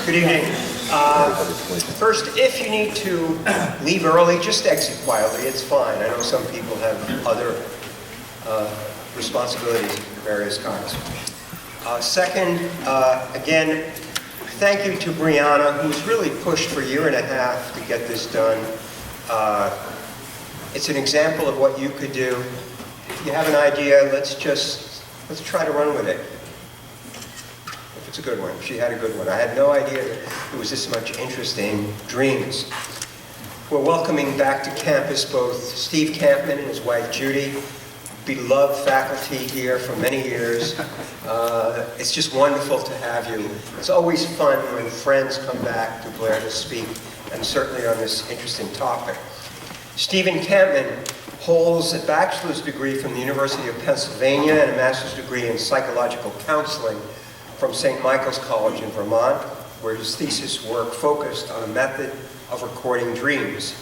Good evening. First, if you need to leave early, just exit quietly. It's fine. I know some people have other responsibilities of various kinds. Second, again, thank you to Brianna, who's really pushed for a year and a half to get this done. It's an example of what you could do. If you have an idea, let's try to run with it. If it's a good one. She had a good one. I had no idea there was this much interest in dreams. We're welcoming back to campus both Steve Kampmann and his wife Judy, beloved faculty here for many years. It's just wonderful to have you. It's always fun when friends come back to Blair to speak, and certainly on this interesting topic. Stephen Kampmann holds a bachelor's degree from the University of Pennsylvania and a master's degree in psychological counseling from St. Michael's College in Vermont, where his thesis work focused on a method of recording dreams.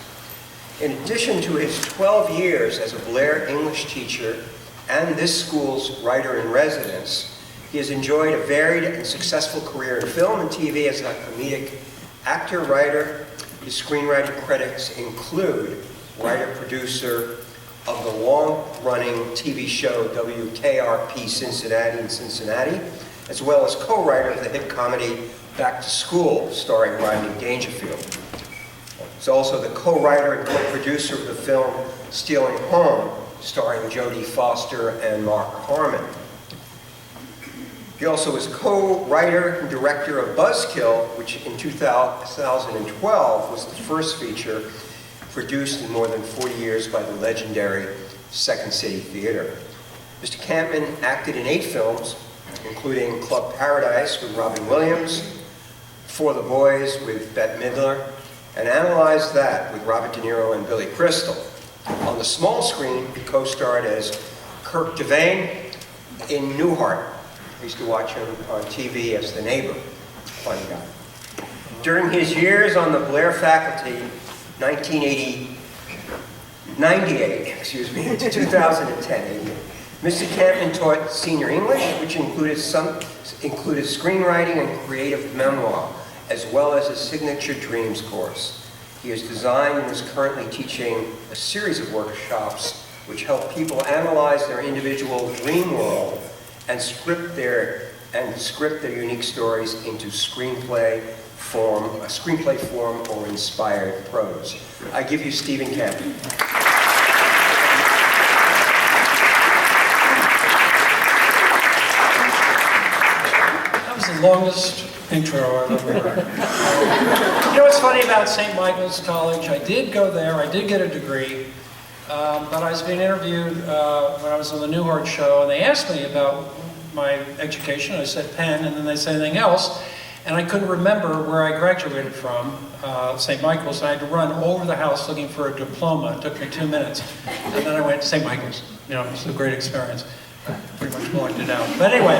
In addition to his 12 years as a Blair English teacher and this school's writer-in-residence, he has enjoyed a varied and successful career in film and TV as a comedic actor, writer. His screenwriting credits include writer-producer of the long-running TV show WKRP Cincinnati in Cincinnati, as well as co-writer of the hit comedy Back to School, starring Rodney Dangerfield. He's also the co-writer and co-producer of the film Stealing Home, starring Jodie Foster and Mark Harmon. He also is co-writer and director of Buzzkill, which in 2012 was the first feature produced in more than 40 years by the legendary Second City Theater. Mr. Kampmann acted in 8 films, including Club Paradise with Robin Williams, For the Boys with Bette Midler, and Analyze That with Robert De Niro and Billy Crystal. On the small screen, he co-starred as Kirk Devane in Newhart. I used to watch him on TV as the neighbor. Funny guy. During his years on the Blair faculty, 1998 to 2010, Mr. Kampmann taught senior English, which included screenwriting and creative memoir, as well as a signature dreams course. He has designed and is currently teaching a series of workshops which help people analyze their individual dream world and script their unique stories into screenplay form or inspired prose. I give you Stephen Kampmann. That was the longest intro I've ever heard. You know what's funny about St. Michael's College? I did go there, I did get a degree, but I was being interviewed when I was on the Newhart show, and they asked me about my education. I said Penn, and then they said anything else, and I couldn't remember where I graduated from, St. Michael's, and I had to run over the house looking for a diploma. It took me 2 minutes, and then I went to St. Michael's. You know, it was a great experience. I pretty much blanked it out. But anyway,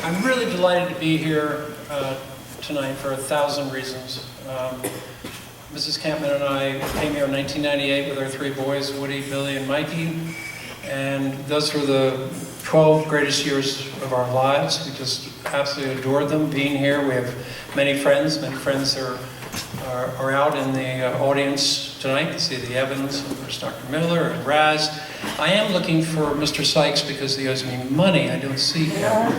I'm really delighted to be here tonight for 1,000 reasons. Mrs. Kampmann and I came here in 1998 with our 3 boys, Woody, Billy, and Mikey, and those were the 12 greatest years of our lives. We just absolutely adored them, being here. We have many friends are out in the audience tonight to see the Evans, and there's Dr. Miller and Raz. I am looking for Mr. Sykes because he owes me money. I don't see him.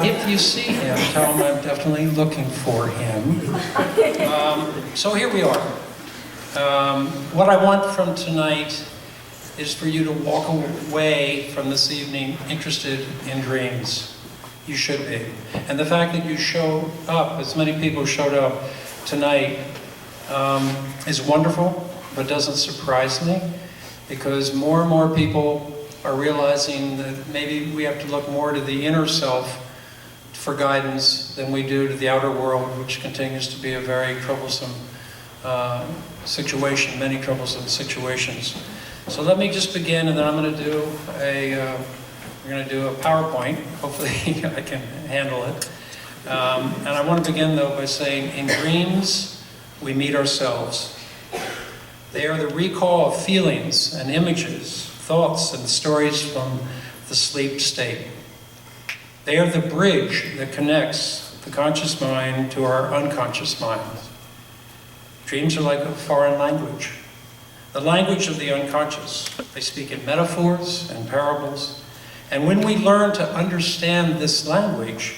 If you see him, tell him I'm definitely looking for him. So here we are. What I want from tonight is for you to walk away from this evening interested in dreams. You should be. And the fact that you showed up, as many people showed up tonight, is wonderful, but doesn't surprise me, because more and more people are realizing that maybe we have to look more to the inner self for guidance than we do to the outer world, which continues to be a very troublesome situation, many troublesome situations. So let me just begin, and then I'm going to do we're going to do a PowerPoint. Hopefully I can handle it. And I want to begin, though, by saying, in dreams, we meet ourselves. They are the recall of feelings and images, thoughts and stories from the sleep state. They are the bridge that connects the conscious mind to our unconscious mind. Dreams are like a foreign language, the language of the unconscious. They speak in metaphors and parables. And when we learn to understand this language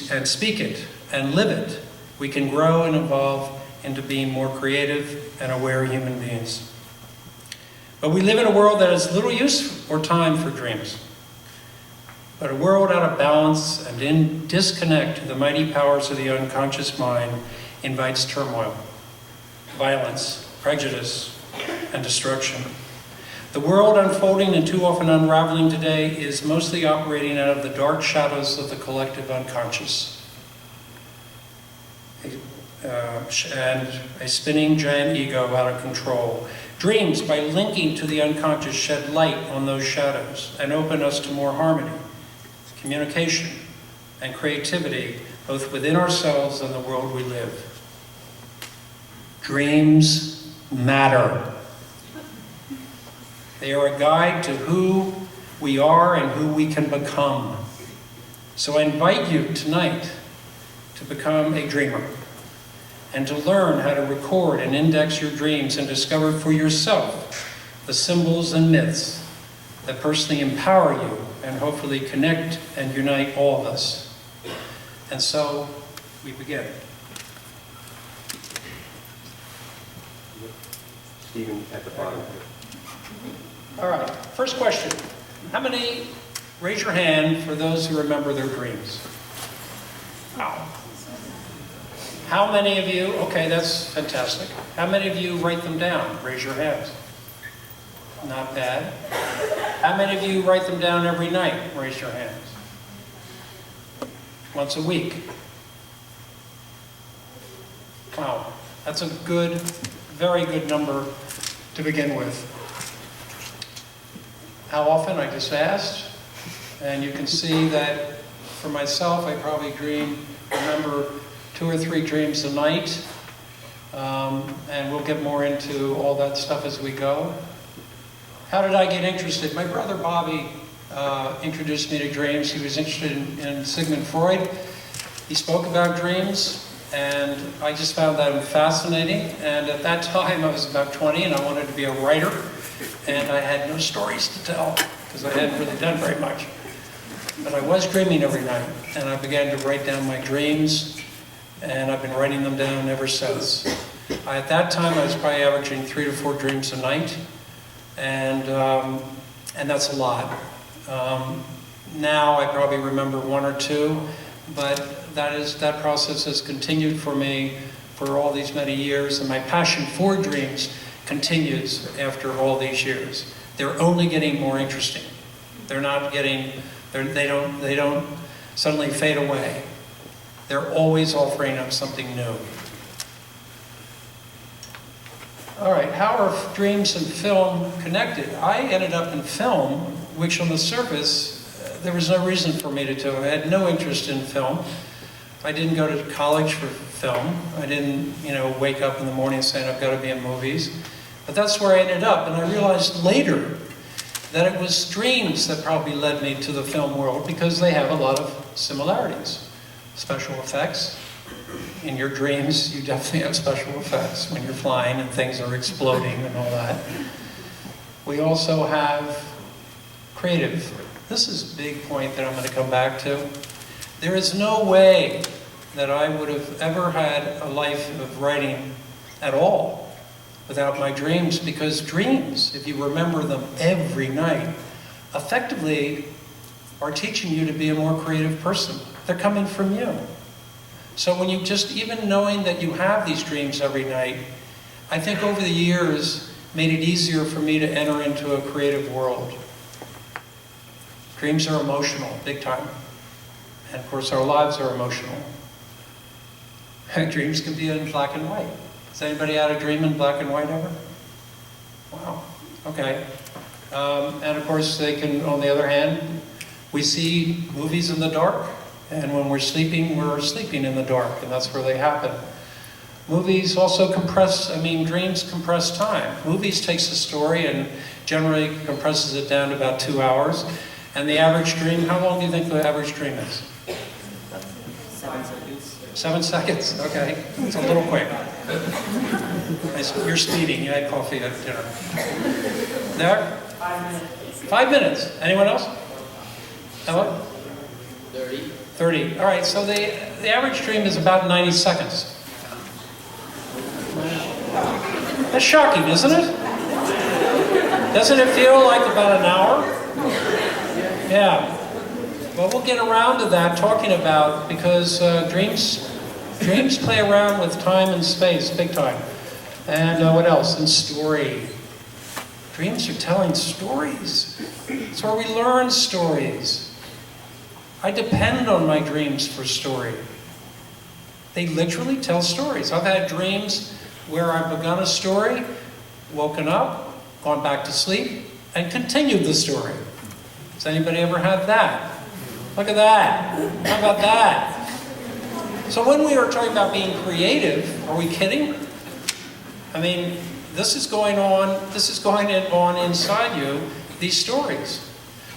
and speak it and live it, we can grow and evolve into being more creative and aware human beings. But we live in a world that has little use or time for dreams. But a world out of balance and in disconnect to the mighty powers of the unconscious mind invites turmoil, violence, prejudice, and destruction. The world unfolding and too often unraveling today is mostly operating out of the dark shadows of the collective unconscious. And a spinning giant ego out of control. Dreams, by linking to the unconscious, shed light on those shadows and open us to more harmony, communication, and creativity, both within ourselves and the world we live. Dreams matter. They are a guide to who we are and who we can become. So I invite you tonight to become a dreamer and to learn how to record and index your dreams and discover for yourself the symbols and myths that personally empower you and hopefully connect and unite all of us. And so we begin. Stephen at the bottom. All right, first question. How many, raise your hand for those who remember their dreams? Wow. How many of you, okay, that's fantastic. How many of you write them down? Raise your hands. Not bad. How many of you write them down every night? Raise your hands. Once a week. Wow, that's a good, very good number to begin with. How often? I just asked. And you can see that for myself, I probably remember 2 or 3 dreams a night. And we'll get more into all that stuff as we go. How did I get interested? My brother Bobby introduced me to dreams. He was interested in Sigmund Freud. He spoke about dreams, and I just found that fascinating. And at that time, I was about 20, and I wanted to be a writer. And I had no stories to tell, because I hadn't really done very much. But I was dreaming every night, and I began to write down my dreams, and I've been writing them down ever since. At that time, I was probably averaging 3 to 4 dreams a night, and that's a lot. Now I probably remember 1 or 2, but that process has continued for me for all these many years, and my passion for dreams continues after all these years. They're only getting more interesting. They don't suddenly fade away. They're always offering up something new. All right, how are dreams and film connected? I ended up in film, which on the surface, there was no reason for me to do. I had no interest in film. I didn't go to college for film. I didn't, wake up in the morning saying I've got to be in movies. But that's where I ended up, and I realized later that it was dreams that probably led me to the film world because they have a lot of similarities. Special effects. In your dreams, you definitely have special effects when you're flying and things are exploding and all that. We also have creative. This is a big point that I'm going to come back to. There is no way that I would have ever had a life of writing at all without my dreams, because dreams, if you remember them every night, effectively are teaching you to be a more creative person. They're coming from you. So when you even knowing that you have these dreams every night, I think over the years made it easier for me to enter into a creative world. Dreams are emotional, big time. And of course our lives are emotional. Dreams can be in black and white. Has anybody had a dream in black and white ever? Wow, okay. And of course they can, on the other hand, we see movies in the dark, and when we're sleeping in the dark, and that's where they happen. Movies also dreams compress time. Movies takes a story and generally compresses it down to about 2 hours, And the average dream, how long do you think the average dream is? 7 seconds. 7 seconds, okay. It's a little quick. You're speeding, you had coffee at dinner. There? 5 minutes. 5 minutes. Anyone else? Hello? 30. 30. All right, so the average dream is about 90 seconds. That's shocking, isn't it? Doesn't it feel like about an hour? Yeah. Well, we'll get around to that, talking about, because dreams play around with time and space, big time. And what else? And story. Dreams are telling stories. It's where we learn stories. I depend on my dreams for story. They literally tell stories. I've had dreams where I've begun a story, woken up, gone back to sleep, and continued the story. Has anybody ever had that? Look at that. How about that? So when we are talking about being creative, are we kidding? I mean, this is going on inside you, these stories.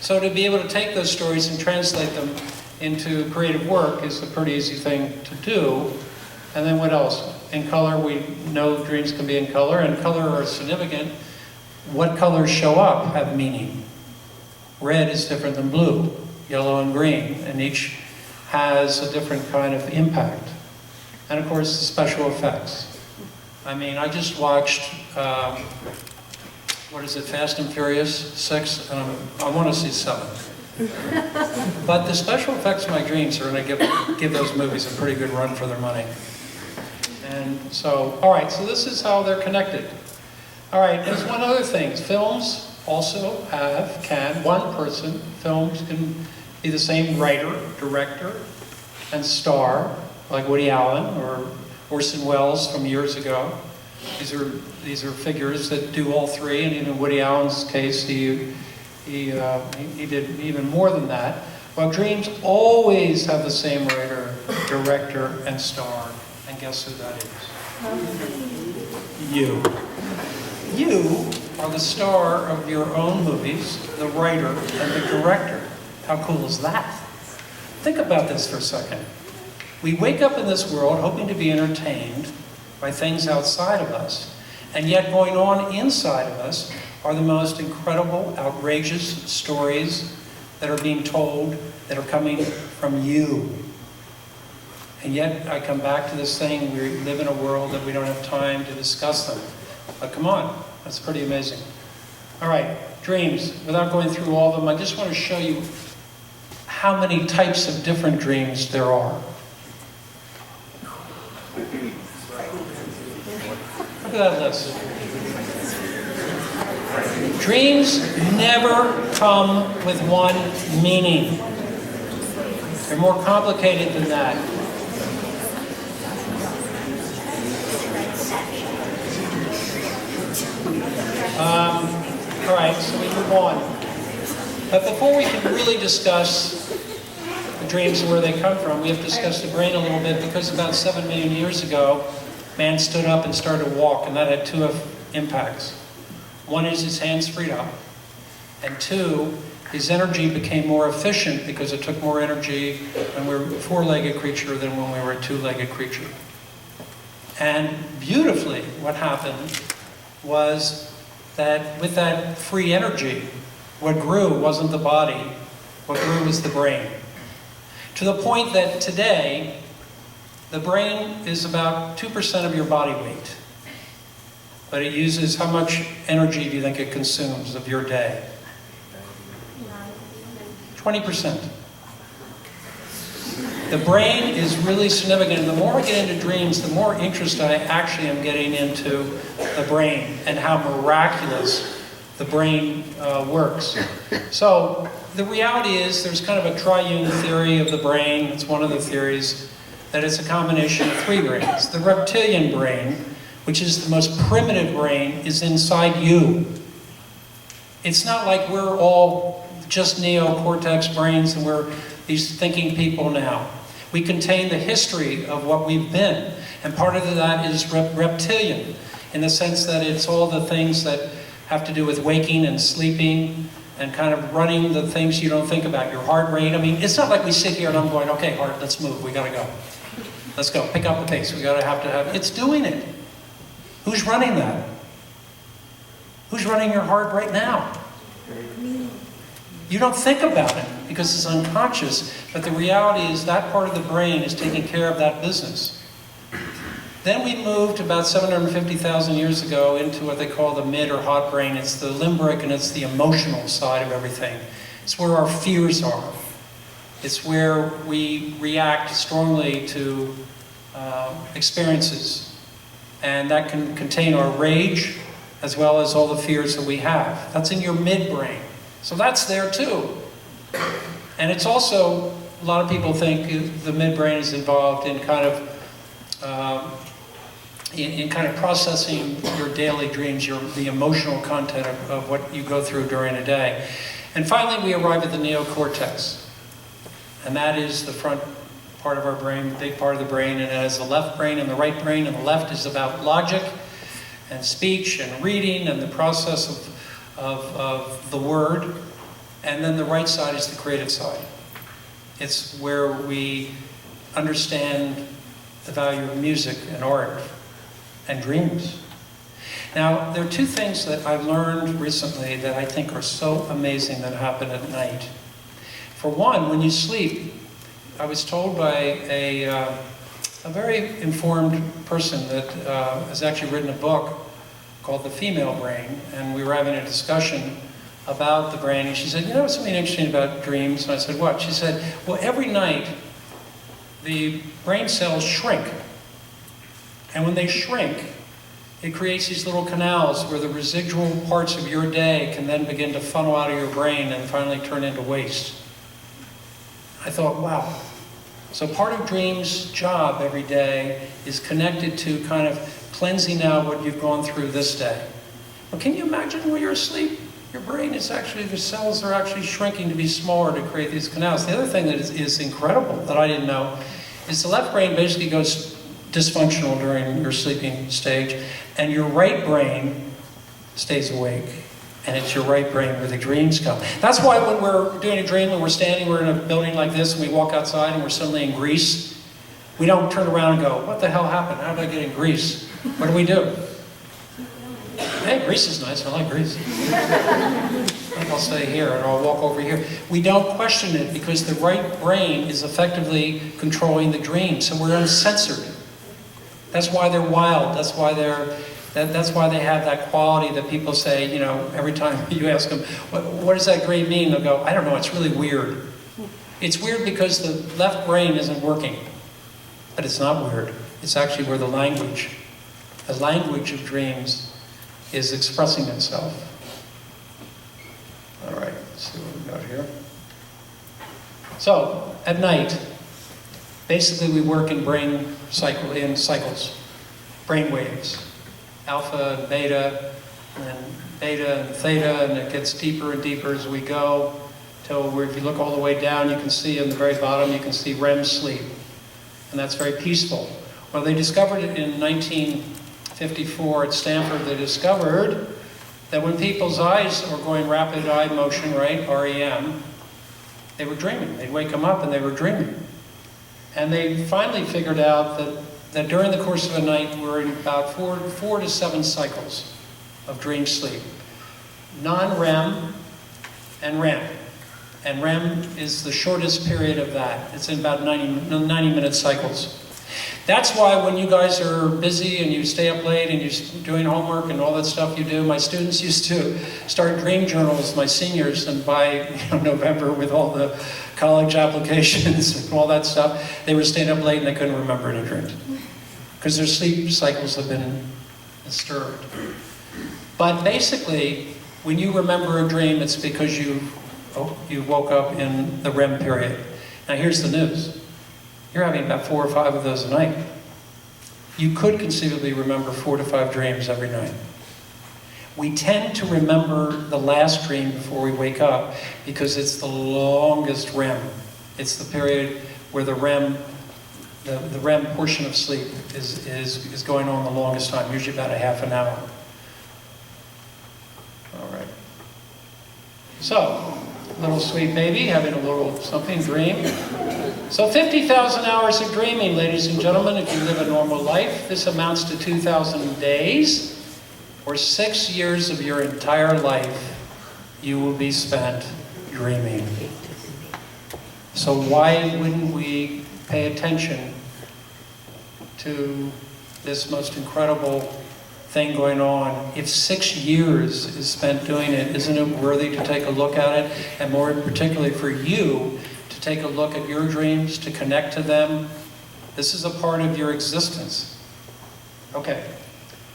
So to be able to take those stories and translate them into creative work is a pretty easy thing to do. And then what else? In color, we know dreams can be in color, and color are significant. What colors show up have meaning. Red is different than blue, yellow and green, and each has a different kind of impact. And of course, the special effects. I mean, I just watched, Fast and Furious 6? I want to see 7. But the special effects of my dreams are going to give those movies a pretty good run for their money. And so, all right, so this is how they're connected. All right, there's one other thing. Films also films can be the same writer, director, and star, like Woody Allen or Orson Welles from years ago. These are figures that do all three, and in Woody Allen's case, he did even more than that. Well, dreams always have the same writer, director, and star. And guess who that is? You. You are the star of your own movies, the writer and the director. How cool is that? Think about this for a second. We wake up in this world hoping to be entertained by things outside of us, and yet going on inside of us are the most incredible, outrageous stories that are being told, that are coming from you. And yet I come back to this thing, we live in a world that we don't have time to discuss them. But come on, that's pretty amazing. All right, dreams. Without going through all of them, I just want to show you how many types of different dreams there are. Look at that list. Dreams never come with one meaning. They're more complicated than that. All right, so we move on. But before we can really discuss the dreams and where they come from, we have to discuss the brain a little bit, because about 7 million years ago, man stood up and started to walk, and that had two impacts. One is his hands freed up, and two, his energy became more efficient because it took more energy when we were a four-legged creature than when we were a two-legged creature. And beautifully, what happened was that with that free energy, what grew wasn't the body, what grew was the brain. To the point that today, the brain is about 2% of your body weight. But it uses, how much energy do you think it consumes of your day? 20%. The brain is really significant. The more I get into dreams, the more interested I actually am getting into the brain and how miraculous the brain works. So the reality is there's kind of a triune theory of the brain. It's one of the theories that it's a combination of three brains. The reptilian brain, which is the most primitive brain, is inside you. It's not like we're all just neocortex brains and we're these thinking people now. We contain the history of what we've been. And part of that is reptilian, in the sense that it's all the things that have to do with waking and sleeping and kind of running the things you don't think about, your heart rate. I mean, it's not like we sit here and I'm going, okay, heart, let's move, we gotta go. Let's go, pick up the pace, we gotta have to have, it's doing it. Who's running that? Who's running your heart right now? You don't think about it because it's unconscious, but the reality is that part of the brain is taking care of that business. Then we moved about 750,000 years ago into what they call the mid or hot brain. It's the limbic and it's the emotional side of everything. It's where our fears are. It's where we react strongly to experiences. And that can contain our rage as well as all the fears that we have. That's in your midbrain. So that's there too. And it's also, a lot of people think the midbrain is involved in kind of processing your daily dreams, the emotional content of what you go through during a day. And finally, we arrive at the neocortex. And that is the front part of our brain, the big part of the brain, and it has the left brain and the right brain, and the left is about logic and speech and reading and the process of the word, and then the right side is the creative side. It's where we understand the value of music and art and dreams. Now, there are two things that I've learned recently that I think are so amazing that happen at night. For one, when you sleep, I was told by a very informed person that has actually written a book called The Female Brain, and we were having a discussion about the brain, and she said, you know something interesting about dreams? And I said, what? She said, well, every night the brain cells shrink. And when they shrink, it creates these little canals where the residual parts of your day can then begin to funnel out of your brain and finally turn into waste. I thought, wow. So part of dreams' job every day is connected to kind of cleansing out what you've gone through this day. Well, can you imagine when you're asleep? Your brain is actually, the cells are actually shrinking to be smaller to create these canals. The other thing that is incredible that I didn't know is the left brain basically goes dysfunctional during your sleeping stage, and your right brain stays awake. And it's your right brain where the dreams come. That's why when we're doing a dream and we're in a building like this and we walk outside and we're suddenly in Greece, we don't turn around and go, what the hell happened? How did I get in Greece? What do we do? Hey, Greece is nice, I like Greece. I think I'll stay here and I'll walk over here. We don't question it because the right brain is effectively controlling the dream, so we're uncensored. That's why they're wild, that's why they have that quality that people say, you know, every time you ask them, what does that dream mean? They'll go, I don't know, it's really weird. It's weird because the left brain isn't working. But it's not weird. It's actually where the language of dreams is expressing itself. All right, let's see what we got here. So, at night, basically we work in cycles, brain waves. Alpha and beta and theta, and it gets deeper and deeper as we go, till where if you look all the way down, you can see in the very bottom, you can see REM sleep. And that's very peaceful. Well, they discovered it in 1954 at Stanford. They discovered that when people's eyes are going rapid eye motion, right, REM, they were dreaming. They'd wake them up and they were dreaming. And they finally figured out that during the course of a night, we're in about four to seven cycles of dream sleep. Non-REM and REM. And REM is the shortest period of that. It's in about 90-minute cycles. That's why when you guys are busy and you stay up late and you're doing homework and all that stuff you do, my students used to start dream journals, my seniors, and by November with all the college applications and all that stuff, they were staying up late and they couldn't remember any dreams. Because their sleep cycles have been disturbed. But basically, when you remember a dream, it's because you woke up in the REM period. Now here's the news. You're having about 4 or 5 of those a night. You could conceivably remember 4 to 5 dreams every night. We tend to remember the last dream before we wake up because it's the longest REM. It's the period where the REM portion of sleep is going on the longest time, usually about a half an hour. All right. So, little sweet baby having a little something dream. So 50,000 hours of dreaming, ladies and gentlemen, if you live a normal life. This amounts to 2,000 days, or 6 years of your entire life you will be spent dreaming. So why wouldn't we pay attention to this most incredible thing going on? If 6 years is spent doing it, isn't it worthy to take a look at it? And more particularly for you, to take a look at your dreams, to connect to them. This is a part of your existence. Okay,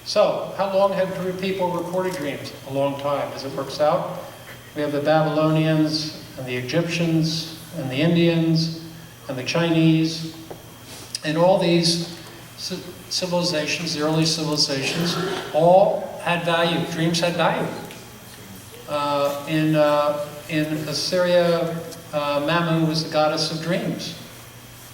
so how long have people recorded dreams? A long time, as it works out. We have the Babylonians, and the Egyptians, and the Indians, and the Chinese, and all these civilizations, the early civilizations, all had value. Dreams had value. In Assyria, Mamu was the goddess of dreams.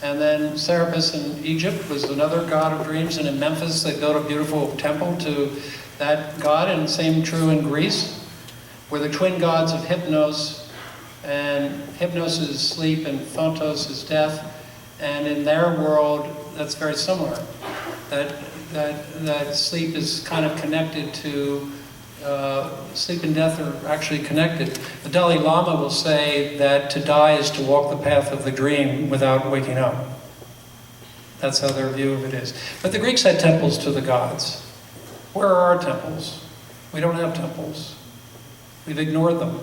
And then Serapis in Egypt was another god of dreams. And in Memphis, they built a beautiful temple to that god. And same true in Greece, where the twin gods of Hypnos, and Hypnos is sleep and Thontos is death. And in their world, that's very similar. That sleep is kind of connected to, sleep and death are actually connected. The Dalai Lama will say that to die is to walk the path of the dream without waking up. That's how their view of it is. But the Greeks had temples to the gods. Where are our temples? We don't have temples. We've ignored them.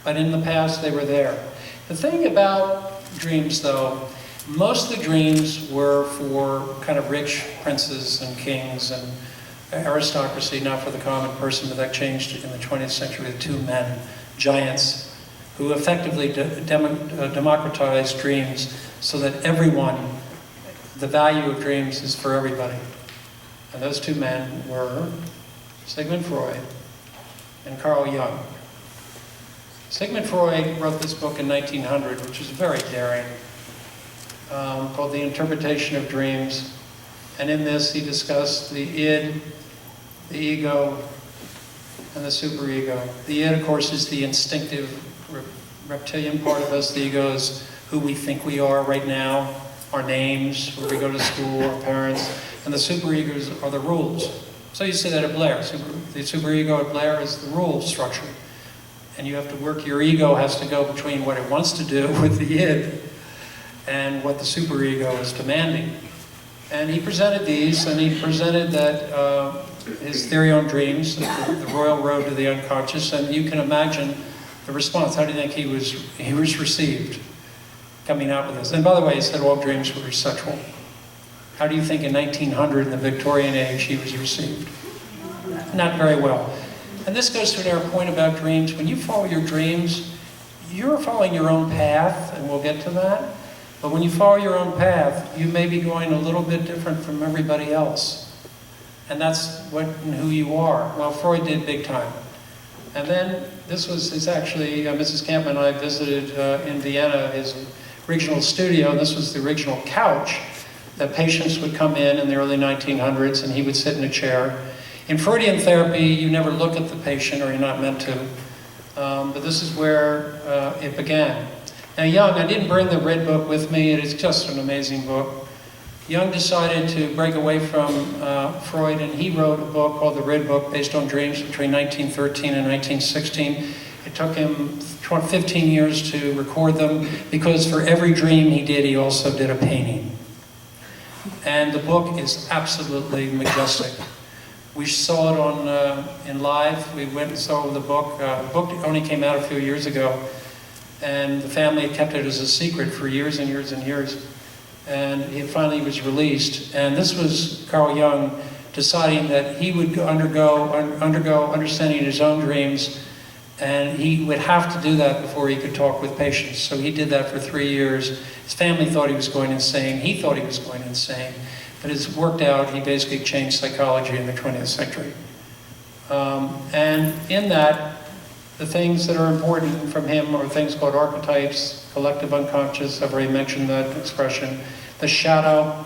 But in the past, they were there. The thing about dreams, though, most of the dreams were for kind of rich princes and kings and aristocracy, not for the common person, but that changed in the 20th century with two men, giants, who effectively democratized dreams so that everyone, the value of dreams is for everybody. And those two men were Sigmund Freud and Carl Jung. Sigmund Freud wrote this book in 1900, which was very daring, called The Interpretation of Dreams. And in this, he discussed the id, the ego, and the superego. The id, of course, is the instinctive reptilian part of us. The ego is who we think we are right now, our names, where we go to school, our parents. And the superegos are the rules. So you see that at Blair. The superego at Blair is the rule structure. And you have to work, your ego has to go between what it wants to do with the id and what the superego is demanding. And he presented these, and he presented that his theory on dreams, the royal road to the unconscious, and you can imagine the response. How do you think he was received coming out with this? And by the way, he said all dreams were sexual. How do you think in 1900, in the Victorian age, he was received? Not very well. And this goes to our point about dreams. When you follow your dreams, you're following your own path, and we'll get to that. But when you follow your own path, you may be going a little bit different from everybody else. And that's what and who you are. Well, Freud did big time. And then this was actually, Mrs. Kampmann and I visited in Vienna, his original studio. And this was the original couch that patients would come in the early 1900s, and he would sit in a chair. In Freudian therapy, you never look at the patient, or you're not meant to. But this is where it began. Now Jung, I didn't bring the Red Book with me. It is just an amazing book. Jung decided to break away from Freud, and he wrote a book called The Red Book, based on dreams between 1913 and 1916. It took him 15 years to record them, because for every dream he did, he also did a painting. And the book is absolutely majestic. We saw it in live. We went and saw the book. The book only came out a few years ago, and the family had kept it as a secret for years and years and years. And it finally was released. And this was Carl Jung deciding that he would undergo understanding his own dreams, and he would have to do that before he could talk with patients. So he did that for 3 years. His family thought he was going insane. He thought he was going insane. But it's worked out. He basically changed psychology in the 20th century. And in that, the things that are important from him are things called archetypes, collective unconscious, I've already mentioned that expression, the shadow,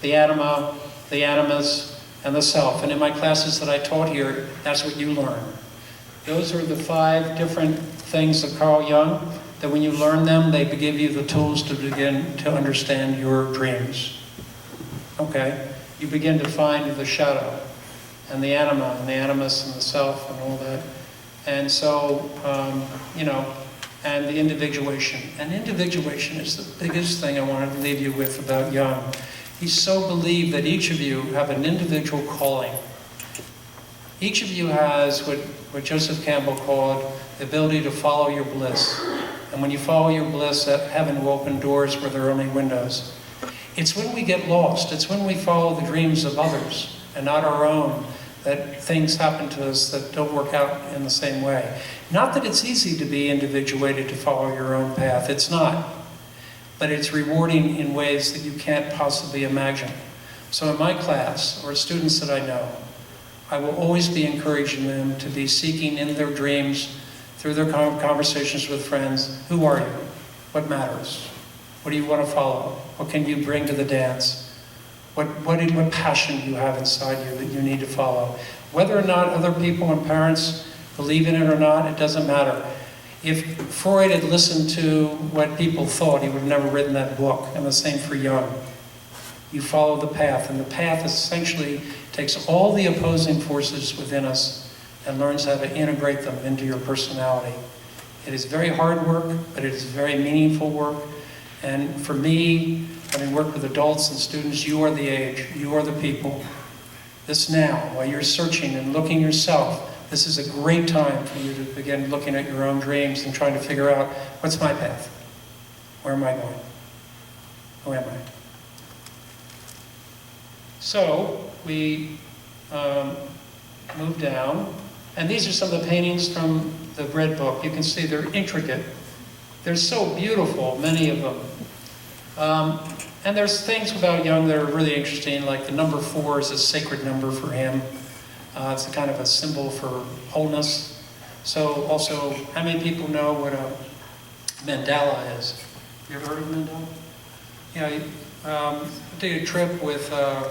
the anima, the animus, and the self. And in my classes that I taught here, that's what you learn. Those are the 5 different things of Carl Jung, that when you learn them, they give you the tools to begin to understand your dreams. Okay? You begin to find the shadow, and the anima, and the animus, and the self, and all that. And so, and the individuation. And individuation is the biggest thing I want to leave you with about Jung. He so believed that each of you have an individual calling. Each of you has what Joseph Campbell called the ability to follow your bliss. And when you follow your bliss, heaven will open doors where there are only windows. It's when we get lost, it's when we follow the dreams of others and not our own, that things happen to us that don't work out in the same way. Not that it's easy to be individuated, to follow your own path. It's not. But it's rewarding in ways that you can't possibly imagine. So in my class, or students that I know, I will always be encouraging them to be seeking in their dreams, through their conversations with friends, who are you? What matters? What do you want to follow? What can you bring to the dance? What passion do you have inside you that you need to follow? Whether or not other people and parents believe in it or not, it doesn't matter. If Freud had listened to what people thought, he would have never written that book, and the same for Jung. You follow the path, and the path essentially takes all the opposing forces within us and learns how to integrate them into your personality. It is very hard work, but it is very meaningful work. And for me, having worked with adults and students, you are the age, you are the people. This now, while you're searching and looking yourself, this is a great time for you to begin looking at your own dreams and trying to figure out, what's my path? Where am I going? Who am I? So, we move down, and these are some of the paintings from the Red Book. You can see they're intricate. They're so beautiful, many of them. And there's things about Jung that are really interesting, like the number 4 is a sacred number for him. It's a kind of a symbol for wholeness. So also, how many people know what a mandala is? You ever heard of a mandala? Yeah, I did a trip with a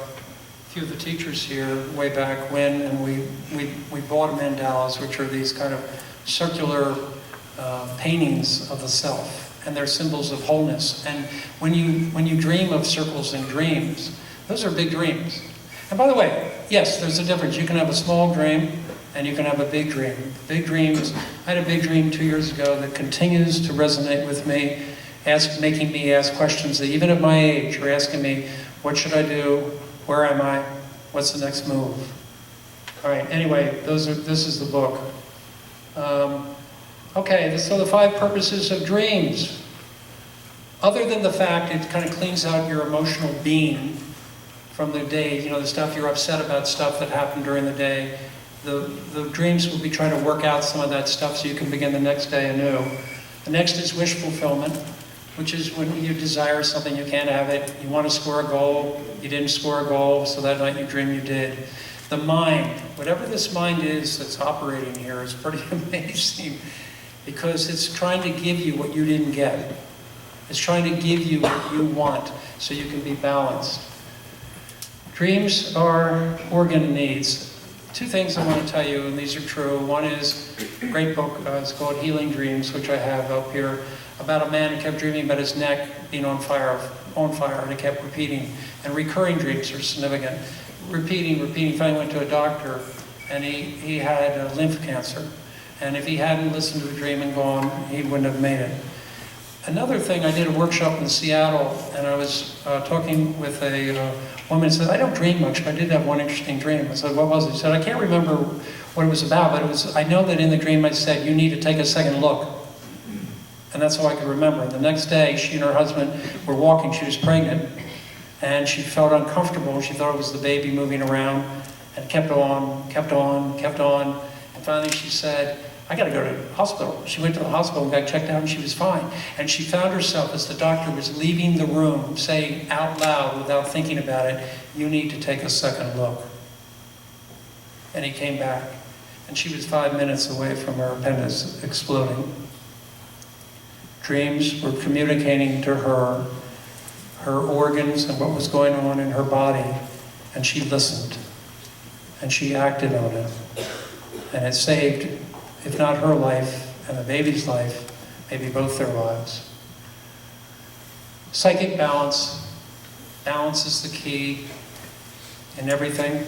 few of the teachers here way back when, and we bought mandalas, which are these kind of circular paintings of the self. And they're symbols of wholeness. And when you dream of circles and dreams, those are big dreams. And by the way, yes, there's a difference. You can have a small dream and you can have a big dream. Big dreams, I had a big dream 2 years ago that continues to resonate with me, making me ask questions that even at my age are asking me, what should I do? Where am I? What's the next move? All right, anyway, this is the book. Okay, so the 5 purposes of dreams. Other than the fact it kind of cleans out your emotional being from the day, the stuff you're upset about, stuff that happened during the day, the dreams will be trying to work out some of that stuff so you can begin the next day anew. The next is wish fulfillment, which is when you desire something, you can't have it. You want to score a goal, you didn't score a goal, so that night you dream you did. The mind, whatever this mind is that's operating here, is pretty amazing. Because it's trying to give you what you didn't get. It's trying to give you what you want so you can be balanced. Dreams are organ needs. 2 things I want to tell you, and these are true. One is a great book, it's called Healing Dreams, which I have up here, about a man who kept dreaming about his neck being on fire, and he kept repeating. And recurring dreams are significant. Repeating. Finally went to a doctor, and he had lymph cancer. And if he hadn't listened to the dream and gone, he wouldn't have made it. Another thing, I did a workshop in Seattle, and I was talking with a woman who said, I don't dream much, but I did have one interesting dream. I said, what was it? She said, I can't remember what it was about, but I know that in the dream I said, you need to take a second look. And that's all I could remember. The next day, she and her husband were walking, she was pregnant, and she felt uncomfortable. She thought it was the baby moving around, and kept on. And finally she said, I got to go to the hospital. She went to the hospital and got checked out, and she was fine. And she found herself, as the doctor was leaving the room, saying out loud, without thinking about it, you need to take a second look. And he came back, and she was 5 minutes away from her appendix exploding. Dreams were communicating to her organs and what was going on in her body, and she listened, and she acted on it. And it saved, if not her life, and the baby's life, maybe both their lives. Psychic balance. Balance is the key in everything.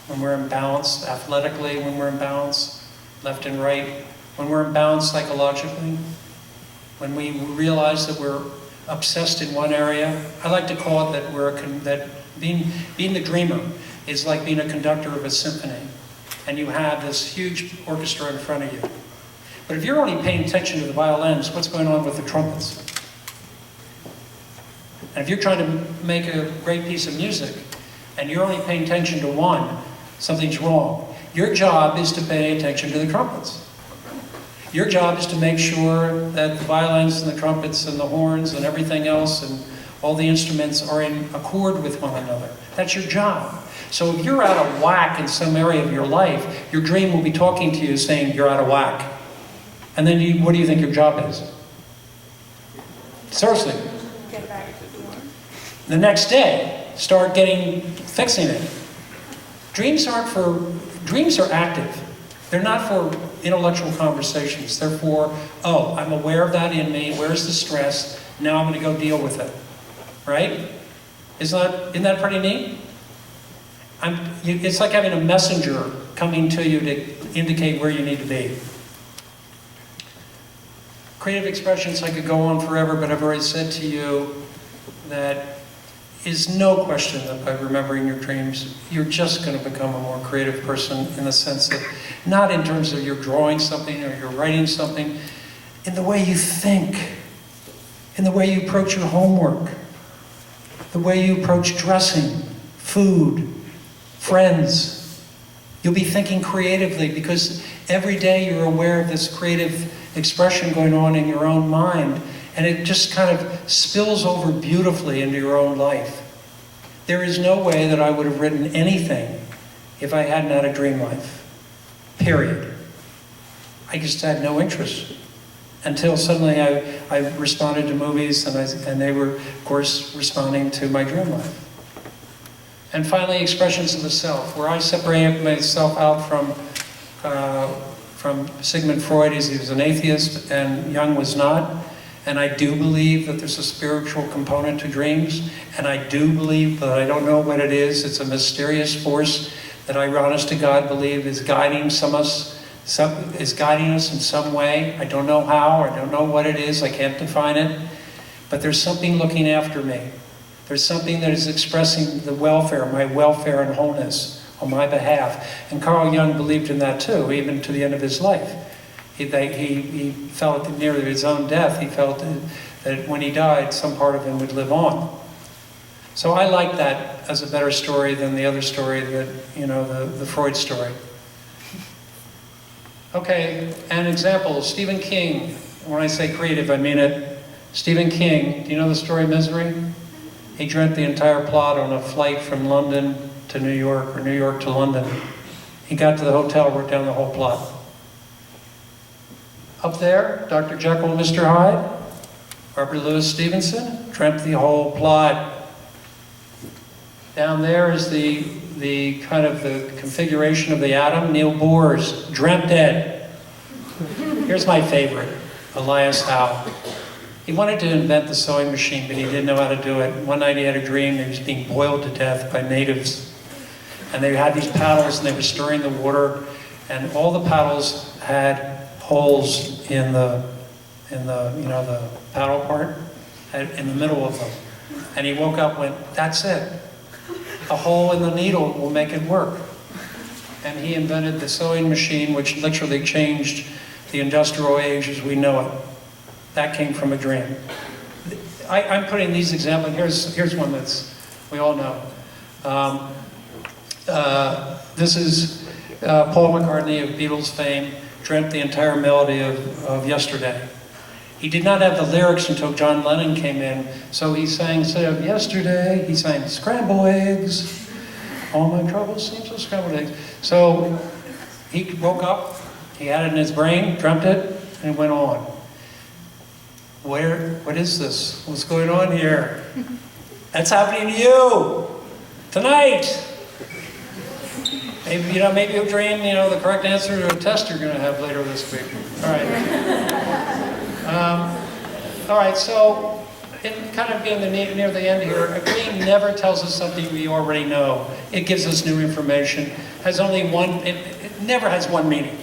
When we're in balance athletically, when we're in balance left and right, when we're in balance psychologically, when we realize that we're obsessed in one area. I like to call it that being the dreamer is like being a conductor of a symphony, and you have this huge orchestra in front of you. But if you're only paying attention to the violins, what's going on with the trumpets? And if you're trying to make a great piece of music, and you're only paying attention to one, something's wrong. Your job is to pay attention to the trumpets. Your job is to make sure that the violins and the trumpets and the horns and everything else and all the instruments are in accord with one another. That's your job. So if you're out of whack in some area of your life, your dream will be talking to you saying you're out of whack. And then what do you think your job is? Seriously. Get back. The next day, start fixing it. Dreams are active. They're not for intellectual conversations. They're for, oh, I'm aware of that in me. Where's the stress? Now I'm going to go deal with it. Right? Isn't that pretty neat? It's like having a messenger coming to you to indicate where you need to be. Creative expressions, I could go on forever, but I've already said to you that is no question that by remembering your dreams, you're just going to become a more creative person in the sense that, not in terms of you're drawing something or you're writing something, in the way you think, in the way you approach your homework, the way you approach dressing, food, friends. You'll be thinking creatively because every day you're aware of this creative expression going on in your own mind, and it just kind of spills over beautifully into your own life. There is no way that I would have written anything if I hadn't had a dream life. Period. I just had no interest until suddenly I responded to movies and they were, of course, responding to my dream life. And finally, expressions of the self, where I separate myself out from Sigmund Freud, as he was an atheist and Jung was not. And I do believe that there's a spiritual component to dreams. And I do believe, but I don't know what it is. It's a mysterious force that I, honest to God, believe is guiding us in some way. I don't know how, I don't know what it is, I can't define it. But there's something looking after me. There's something that is expressing the welfare, my welfare and wholeness on my behalf. And Carl Jung believed in that too, even to the end of his life. He felt near his own death, he felt that when he died, some part of him would live on. So I like that as a better story than the other story that, the Freud story. Okay, an example, Stephen King. When I say creative, I mean it. Stephen King, do you know the story Misery? He dreamt the entire plot on a flight from London to New York, or New York to London. He got to the hotel, wrote down the whole plot. Up there, Dr. Jekyll and Mr. Hyde, Robert Louis Stevenson, dreamt the whole plot. Down there is the kind of the configuration of the atom. Neil Bohr's dreamt it. Here's my favorite, Elias Howe. He wanted to invent the sewing machine, but he didn't know how to do it. One night he had a dream that he was being boiled to death by natives. And they had these paddles and they were stirring the water, and all the paddles had holes in the paddle part, in the middle of them. And he woke up and went, that's it. A hole in the needle will make it work. And he invented the sewing machine, which literally changed the industrial age as we know it. That came from a dream. I'm putting these examples, here's one that's, we all know. This is Paul McCartney of Beatles fame, dreamt the entire melody of Yesterday. He did not have the lyrics until John Lennon came in, so he sang, instead of Yesterday, he sang Scrambled Eggs. All my troubles seem so scrambled eggs. So he woke up, he had it in his brain, dreamt it, and went on. What is this? What's going on here? That's happening to you tonight. Maybe you'll dream, the correct answer to a test you're going to have later this week. All right. All right, so kind of getting near the end here, a dream never tells us something we already know. It gives us new information. It never has one meaning.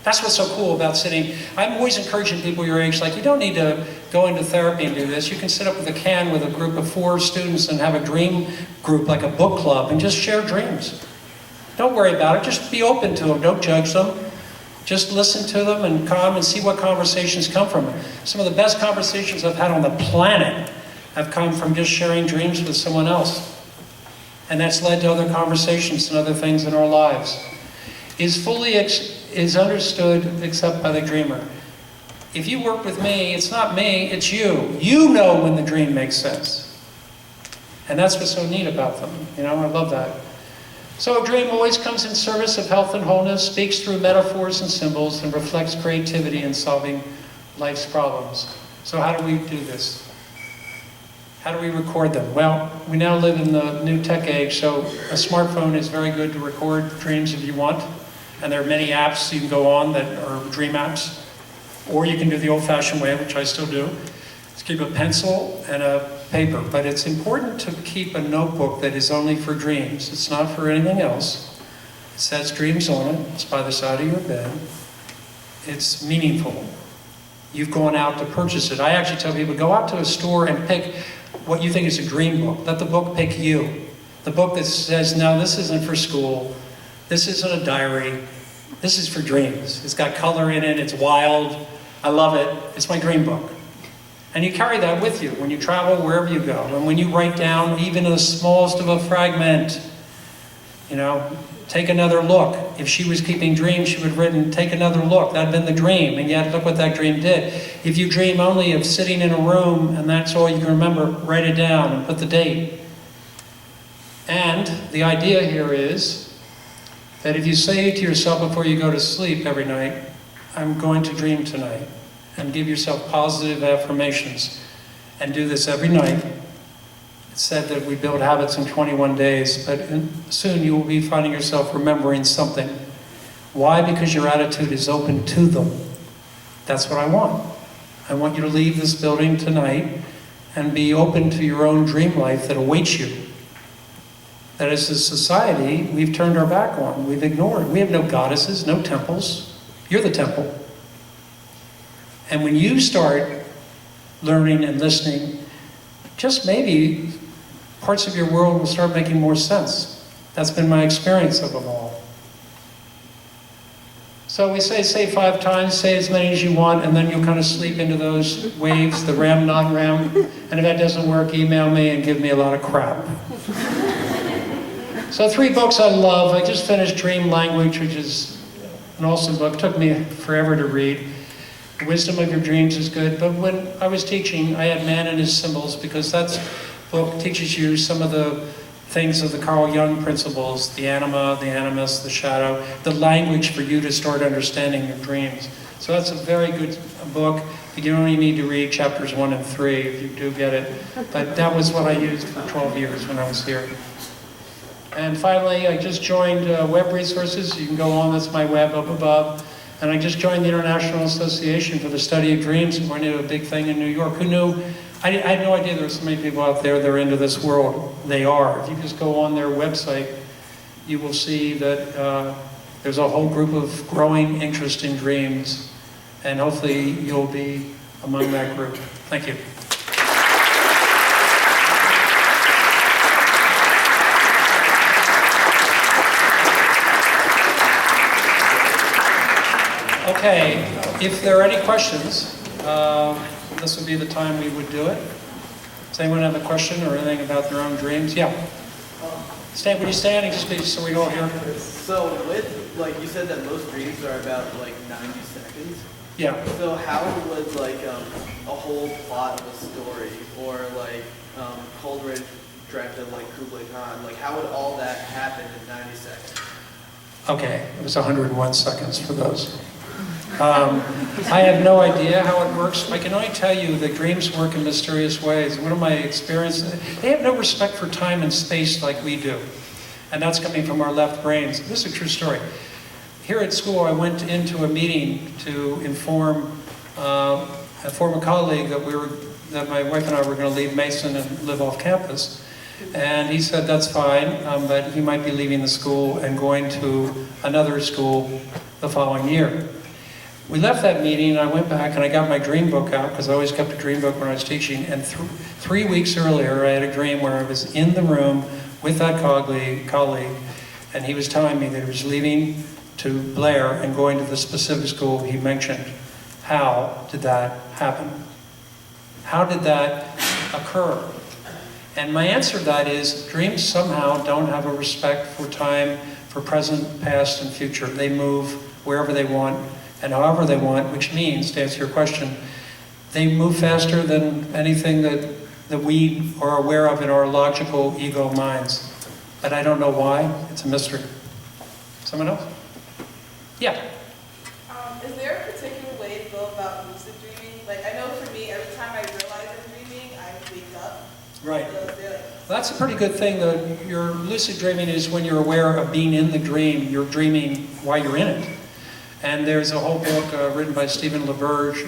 That's what's so cool about sitting. I'm always encouraging people your age, like, you don't need to go into therapy and do this. You can sit up with a can with a group of 4 students and have a dream group, like a book club, and just share dreams. Don't worry about it. Just be open to them. Don't judge them. Just listen to them and come and see what conversations come from it. Some of the best conversations I've had on the planet have come from just sharing dreams with someone else. And that's led to other conversations and other things in our lives. Is understood except by the dreamer. If you work with me, it's not me, it's you. You know when the dream makes sense. And that's what's so neat about them. I love that. So a dream always comes in service of health and wholeness, speaks through metaphors and symbols, and reflects creativity in solving life's problems. So how do we do this? How do we record them? Well, we now live in the new tech age, so a smartphone is very good to record dreams if you want. And there are many apps you can go on that are dream apps. Or you can do the old-fashioned way, which I still do. Just keep a pencil and a paper. But it's important to keep a notebook that is only for dreams. It's not for anything else. It says dreams on it. It's by the side of your bed. It's meaningful. You've gone out to purchase it. I actually tell people, go out to a store and pick what you think is a dream book. Let the book pick you. The book that says, no, this isn't for school. This isn't a diary. This is for dreams. It's got color in it. It's wild. I love it. It's my dream book. And you carry that with you when you travel, wherever you go. And when you write down even the smallest of a fragment, take another look. If she was keeping dreams, she would have written, take another look. That had been the dream. And yet, look what that dream did. If you dream only of sitting in a room and that's all you can remember, write it down and put the date. And the idea here is that if you say to yourself before you go to sleep every night, I'm going to dream tonight, and give yourself positive affirmations, and do this every night. It's said that we build habits in 21 days, but soon you will be finding yourself remembering something. Why? Because your attitude is open to them. That's what I want. I want you to leave this building tonight and be open to your own dream life that awaits you. That as a society, we've turned our back on, we've ignored. We have no goddesses, no temples. You're the temple. And when you start learning and listening, just maybe parts of your world will start making more sense. That's been my experience of them all. So we say 5 times, say as many as you want, and then you'll kind of sleep into those waves, the REM, non-REM. And if that doesn't work, email me and give me a lot of crap. So 3 books I love. I just finished Dream Language, which is an awesome book. It took me forever to read. The Wisdom of Your Dreams is good. But when I was teaching, I had Man and His Symbols, because that book teaches you some of the things of the Carl Jung principles, the anima, the animus, the shadow, the language for you to start understanding your dreams. So that's a very good book. You only need to read chapters 1 and 3 if you do get it. But that was what I used for 12 years when I was here. And finally, I just joined Web Resources. You can go on, that's my web up above. And I just joined the International Association for the Study of Dreams, and we're going to do a big thing in New York. Who knew? I had no idea there were so many people out there that are into this world. They are. If you just go on their website, you will see that there's a whole group of growing interest in dreams. And hopefully you'll be among that group. Thank you. Okay, if there are any questions, this would be the time we would do it. Does anyone have a question or anything about their own dreams? Yeah. Stand, would you stand and just speak so we all hear? So with, like, you said that most dreams are about, like, 90 seconds. Yeah. So how would, like, a whole plot of a story, or, like, Coleridge drafted, like, Kublai Khan, like, how would all that happen in 90 seconds? Okay, it was 101 seconds for those. I have no idea how it works. I can only tell you that dreams work in mysterious ways. One of my experiences, they have no respect for time and space like we do. And that's coming from our left brains. This is a true story. Here at school, I went into a meeting to inform a former colleague that my wife and I were going to leave Mason and live off campus. And he said that's fine, but he might be leaving the school and going to another school the following year. We left that meeting, and I went back and I got my dream book out, because I always kept a dream book when I was teaching, and 3 weeks earlier I had a dream where I was in the room with that colleague, and he was telling me that he was leaving to Blair and going to the specific school he mentioned. How did that happen? How did that occur? And my answer to that is, dreams somehow don't have a respect for time, for present, past, and future. They move wherever they want and however they want, which means, to answer your question, they move faster than anything that we are aware of in our logical ego minds. But I don't know why. It's a mystery. Someone else? Yeah. Is there a particular way to go about lucid dreaming? Like, I know for me, every time I realize I'm dreaming, I wake up. Right. So, That's a pretty good thing. Your lucid dreaming is when you're aware of being in the dream. You're dreaming while you're in it. And there's a whole book written by Stephen LaBerge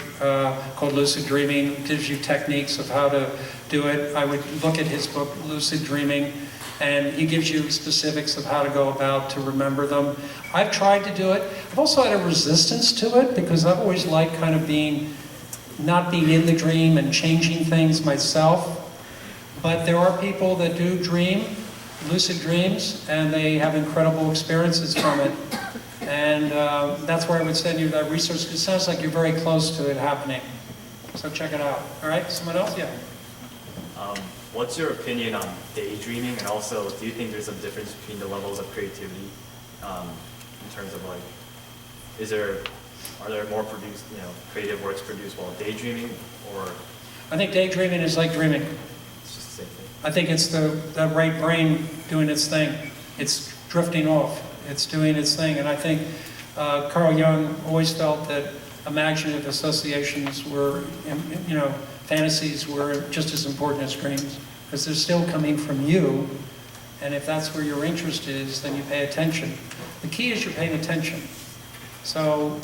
called Lucid Dreaming. It gives you techniques of how to do it. I would look at his book, Lucid Dreaming, and he gives you specifics of how to go about to remember them. I've tried to do it. I've also had a resistance to it, because I've always liked kind of not being in the dream and changing things myself. But there are people that do dream, lucid dreams, and they have incredible experiences from it. And that's where I would send you that research. It sounds like you're very close to it happening. So check it out. All right, someone else? Yeah. What's your opinion on daydreaming? And also, do you think there's a difference between the levels of creativity in terms of like, are there more produced, creative works produced while daydreaming, or? I think daydreaming is like dreaming. It's just the same thing. I think it's the right brain doing its thing. It's drifting off. It's doing its thing. And I think Carl Jung always felt that imaginative associations were, fantasies were just as important as dreams, because they're still coming from you. And if that's where your interest is, then you pay attention. The key is you're paying attention. So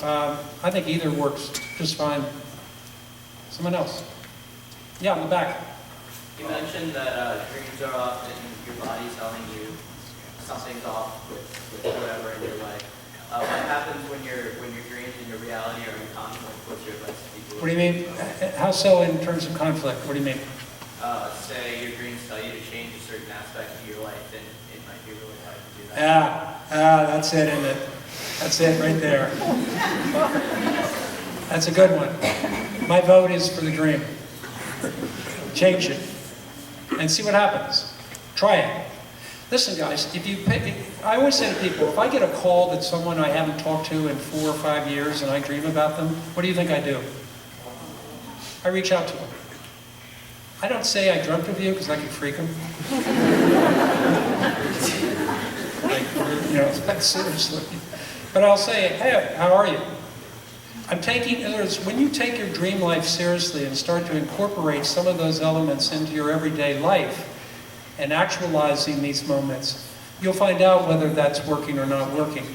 I think either works just fine. Someone else? Yeah, in the back. You mentioned that dreams are often your body telling you something's off with whatever in your life. What happens when your dreams and your reality are in conflict? What's your advice to people? What do you mean? How so in terms of conflict? What do you mean? Say your dreams tell you to change a certain aspect of your life, then it might be really hard to do that. That's it, isn't it? That's it right there. That's a good one. My vote is for the dream. Change it and see what happens. Try it. Listen, guys, I always say to people, if I get a call that someone I haven't talked to in 4 or 5 years and I dream about them, what do you think I do? I reach out to them. I don't say I dreamt of you, because I can freak them. Like, seriously. But I'll say, hey, how are you? in other words, when you take your dream life seriously and start to incorporate some of those elements into your everyday life and actualizing these moments, you'll find out whether that's working or not working.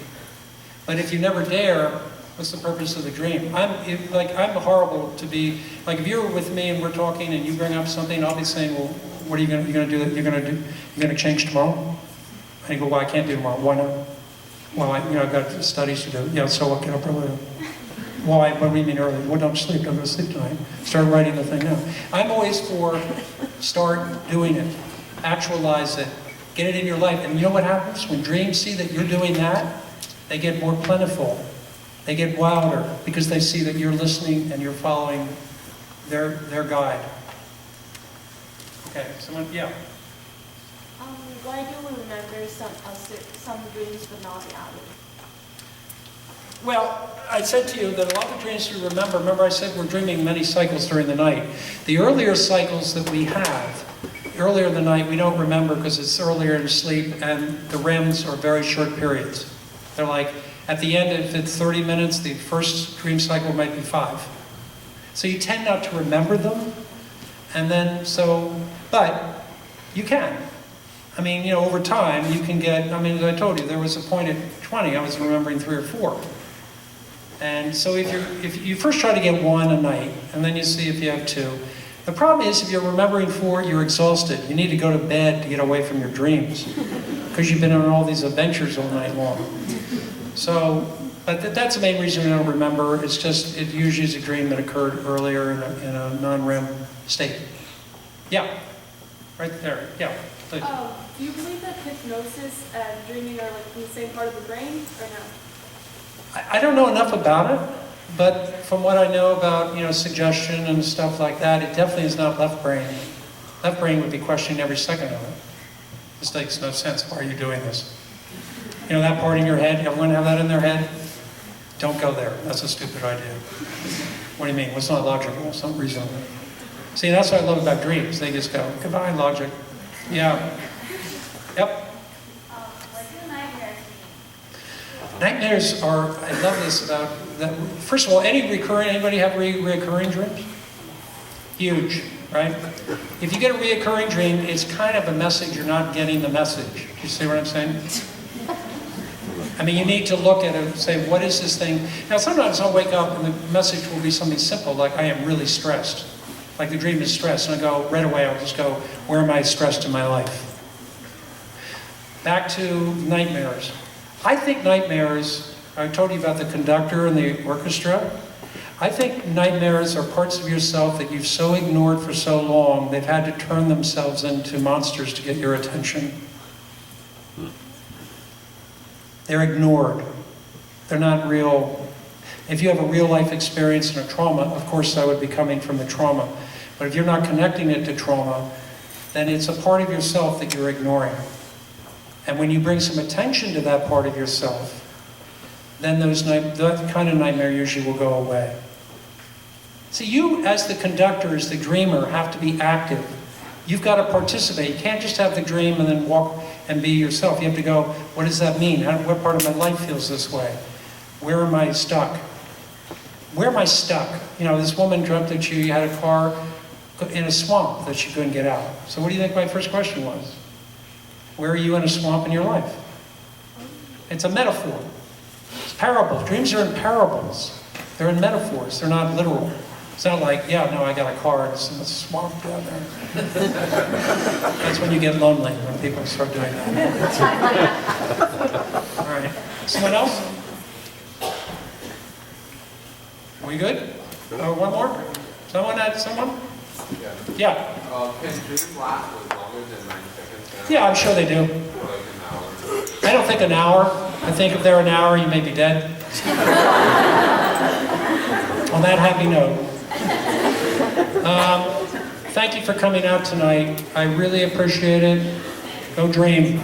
But if you never dare, what's the purpose of the dream? I'm horrible to be, like if you're with me and we're talking and you bring up something, I'll be saying, well, what are you going to do? You're going to change tomorrow? And you go, well, I can't do tomorrow. Why not? Well, I've got studies to do. Yeah, so I'll get up early. Why? What do you mean early? Well, don't sleep. Don't go to sleep tonight. Start writing the thing down. I'm always for start doing it. Actualize it. Get it in your life. And you know what happens? When dreams see that you're doing that, they get more plentiful. They get wilder because they see that you're listening and you're following their guide. Okay, someone, yeah. Why do we remember some dreams but not the others? Well, I said to you that a lot of the dreams you remember I said we're dreaming many cycles during the night. The earlier cycles that we have, earlier in the night, we don't remember because it's earlier in sleep, and the REMs are very short periods. They're like, at the end, if it's 30 minutes, the first dream cycle might be 5. So you tend not to remember them, and then, but you can. I mean, over time, you can get, as I told you, there was a point at 20, I was remembering 3 or 4. And so if you first try to get 1 a night, and then you see if you have 2. The problem is if you're remembering 4, you're exhausted. You need to go to bed to get away from your dreams, because you've been on all these adventures all night long. So, but that's the main reason I don't remember. It's just, it usually is a dream that occurred earlier in a non-REM state. Yeah, right there, yeah, please. Do you believe that hypnosis and dreaming are like in the same part of the brain, or no? I don't know enough about it, but from what I know about, suggestion and stuff like that, it definitely is not left brain. Left brain would be questioning every second of it. This makes no sense. Why are you doing this? That part in your head, everyone have that in their head? Don't go there. That's a stupid idea. What do you mean? Well, it's not logical. It's not reasonable. See, that's what I love about dreams. They just go, goodbye, logic. Yeah. Yep. What do nightmares mean? Nightmares are, I love this about, that. First of all, anybody have reoccurring dreams? Huge, right? If you get a reoccurring dream, it's kind of a message you're not getting the message. You see what I'm saying? You need to look at it and say, what is this thing? Now, sometimes I'll wake up and the message will be something simple, like I am really stressed. Like the dream is stressed, and I go, right away, I'll just go, where am I stressed in my life? Back to nightmares. I think nightmares, I told you about the conductor and the orchestra. I think nightmares are parts of yourself that you've so ignored for so long, they've had to turn themselves into monsters to get your attention. They're ignored. They're not real. If you have a real life experience and a trauma, of course that would be coming from the trauma. But if you're not connecting it to trauma, then it's a part of yourself that you're ignoring. And when you bring some attention to that part of yourself, then that kind of nightmare usually will go away. See, you as the conductor, as the dreamer, have to be active. You've got to participate. You can't just have the dream and then walk and be yourself. You have to go, what does that mean? What part of my life feels this way? Where am I stuck? Where am I stuck? This woman dreamt that she had a car in a swamp that she couldn't get out. So what do you think my first question was? Where are you in a swamp in your life? It's a metaphor. It's parables. Dreams are in parables. They're in metaphors. They're not literal. It's not like, I got a car, it's in a swamp down there. That's when you get lonely, when people start doing that. All right. Someone else? Are we good? One more? Someone had someone? Yeah. Can dreams last longer than 9 seconds? Yeah, I'm sure they do. Like an hour? I don't think an hour. I think if they're an hour, you may be dead. On that happy note. Thank you for coming out tonight. I really appreciate it. Go dream.